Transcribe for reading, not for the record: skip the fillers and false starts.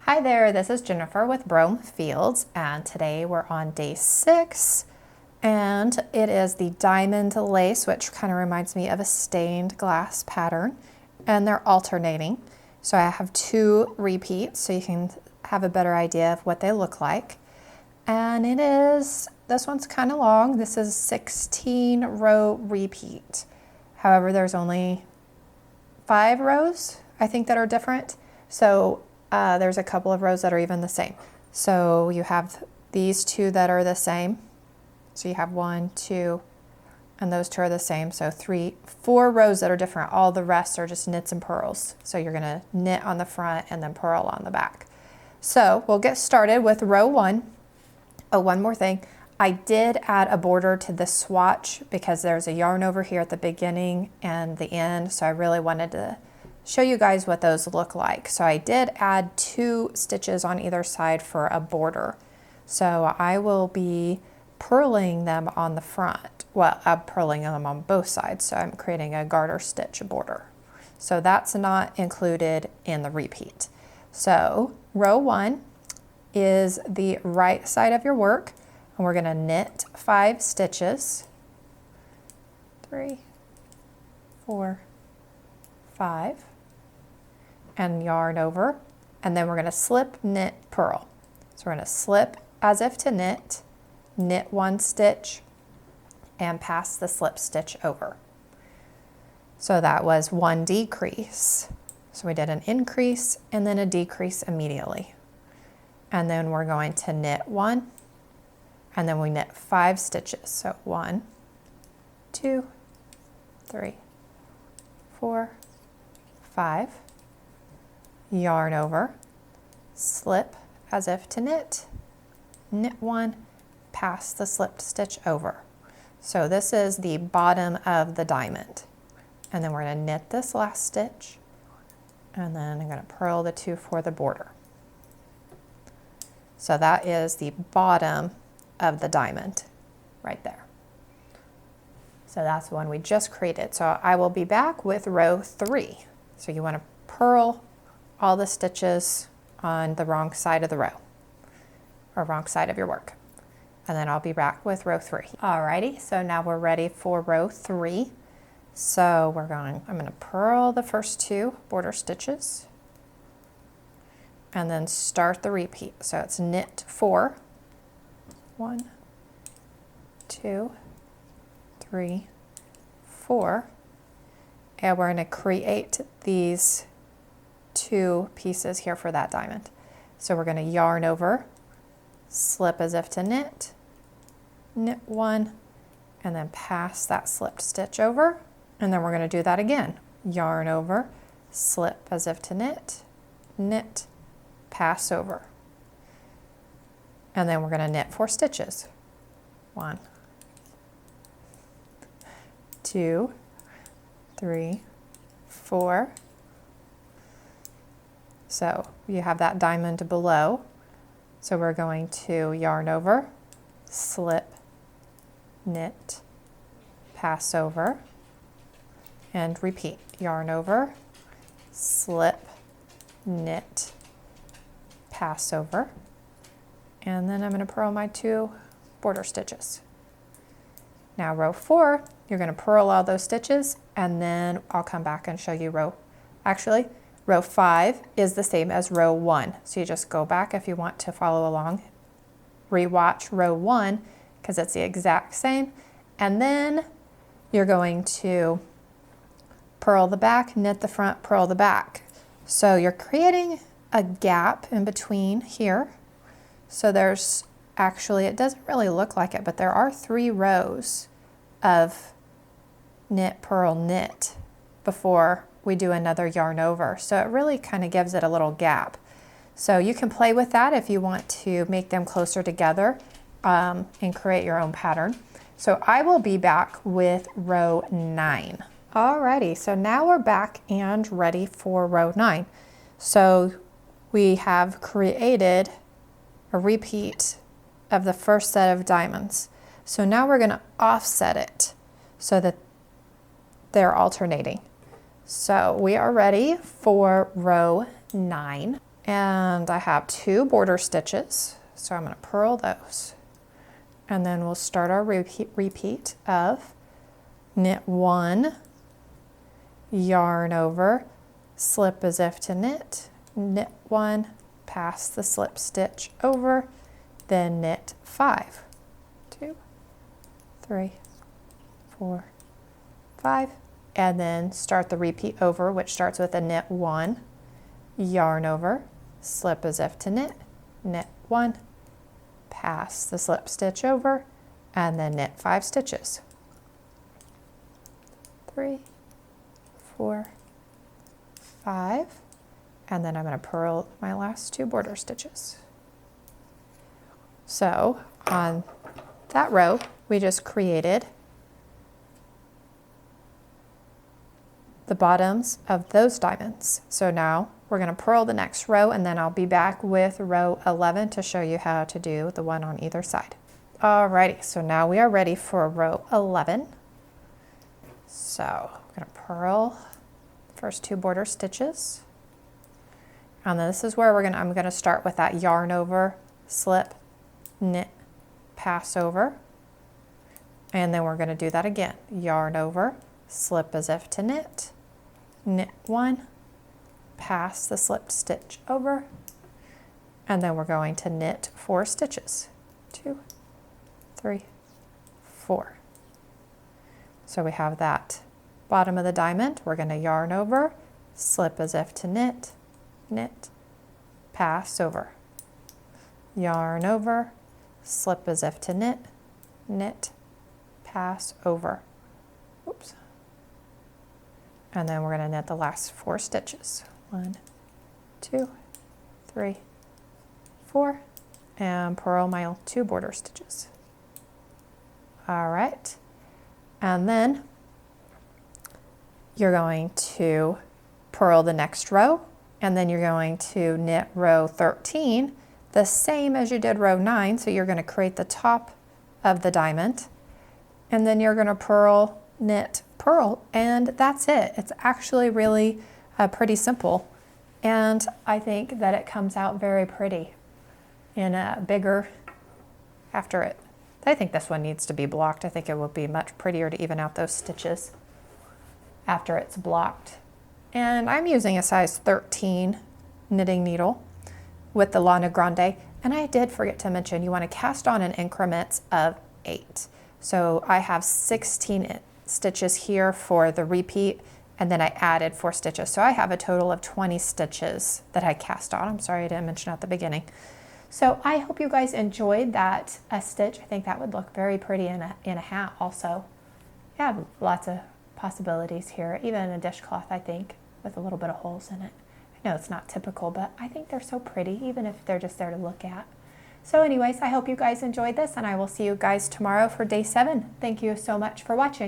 Hi there, this is Jennifer with Brome Fields, and today we're on day 6, and it is the diamond lace, which kind of reminds me of a stained glass pattern, and they're alternating. So I have 2 repeats so you can have a better idea of what they look like. And this one's kind of long. This is 16 row repeat. However, there's only 5 rows, I think, that are different. So there's a couple of rows that are even the same. So you have these 2 that are the same. So you have 1, 2, and those 2 are the same. So 4 rows that are different. All the rest are just knits and purls. So you're gonna knit on the front and then purl on the back. So we'll get started with row 1. Oh, one more thing. I did add a border to this swatch because there's a yarn over here at the beginning and the end. So I really wanted to show you guys what those look like. So I did add 2 stitches on either side for a border. So I will be purling them on the front. Well, I'm purling them on both sides. So I'm creating a garter stitch border. So that's not included in the repeat. So row 1 is the right side of your work, and we're gonna knit 5 stitches. 3, 4, 5. And yarn over, and then we're going to slip, knit, purl. So we're going to slip as if to knit 1 stitch, and pass the slip stitch over. So that was 1 decrease. So we did an increase and then a decrease immediately. And then we're going to knit 1, and then we knit 5 stitches. So 1, 2, 3, 4, 5. Yarn over, slip as if to knit 1, pass the slipped stitch over. So this is the bottom of the diamond. And then we're going to knit this last stitch, and then I'm going to purl the 2 for the border. So that is the bottom of the diamond right there. So that's the one we just created. So I will be back with row 3. So you want to purl all the stitches on the wrong side of the row, or wrong side of your work. And then I'll be back with row 3. Alrighty, so now we're ready for row 3. So I'm gonna purl the first 2 border stitches, and then start the repeat. So it's knit 4, 1, 2, 3, 4, and we're gonna create these 2 pieces here for that diamond. So we're going to yarn over, slip as if to knit 1, and then pass that slipped stitch over, and then we're going to do that again. Yarn over, slip as if to knit, pass over, and then we're going to knit 4 stitches. 1, 2, 3, 4. So you have that diamond below. So we're going to yarn over, slip, knit, pass over, and repeat. Yarn over, slip, knit, pass over, and then I'm going to purl my 2 border stitches. Now row 4, you're going to purl all those stitches, and then I'll come back and show you row 5 is the same as row 1. So you just go back if you want to follow along, rewatch row 1 because it's the exact same. And then you're going to purl the back, knit the front, purl the back. So you're creating a gap in between here. So there's actually, it doesn't really look like it, but there are 3 rows of knit, purl, knit before we do another yarn over. So it really kind of gives it a little gap. So you can play with that if you want to make them closer together and create your own pattern. So I will be back with row 9. Alrighty, so now we're back and ready for row 9. So we have created a repeat of the first set of diamonds. So now we're going to offset it so that they're alternating. So we are ready for row 9, And I have 2 border stitches, so I'm going to purl those. And then we'll start our repeat of knit 1, yarn over, slip as if to knit, knit 1, pass the slip stitch over, then knit 5. 2, 3, 4, 5, and then start the repeat over, which starts with a knit 1, yarn over, slip as if to knit, knit 1, pass the slip stitch over, and then knit 5 stitches. 3, 4, 5, and then I'm going to purl my last 2 border stitches. So on that row, we just created the bottoms of those diamonds. So now we're going to purl the next row, and then I'll be back with row 11 to show you how to do the one on either side. Alrighty, so now we are ready for row 11. So I'm going to purl the first 2 border stitches. And then this is where I'm going to start with that yarn over, slip, knit, pass over. And then we're going to do that again. Yarn over, slip as if to knit, knit 1, pass the slipped stitch over, and then we're going to knit 4 stitches. 2, 3, 4. So we have that bottom of the diamond. We're going to yarn over, slip as if to knit, knit, pass over, yarn over, slip as if to knit, knit, pass over. Oops. And then we're going to knit the last 4 stitches. 1, 2, 3, 4, and purl my 2 border stitches. All right, and then you're going to purl the next row, and then you're going to knit row 13 the same as you did row 9. So you're going to create the top of the diamond, and then you're going to purl, knit, purl, and that's it. It's actually really pretty simple, and I think that it comes out very pretty in a bigger after it. I think this one needs to be blocked. I think it will be much prettier to even out those stitches after it's blocked. And I'm using a size 13 knitting needle with the Lana Grande, and I did forget to mention you want to cast on in increments of 8. So I have 16 stitches here for the repeat, and then I added 4 stitches. So I have a total of 20 stitches that I cast on. I'm sorry I didn't mention at the beginning. So I hope you guys enjoyed that stitch. I think that would look very pretty in a hat also. You have lots of possibilities here, even a dishcloth, I think, with a little bit of holes in it. I know it's not typical, but I think they're so pretty, even if they're just there to look at. So anyways, I hope you guys enjoyed this, and I will see you guys tomorrow for day 7. Thank you so much for watching.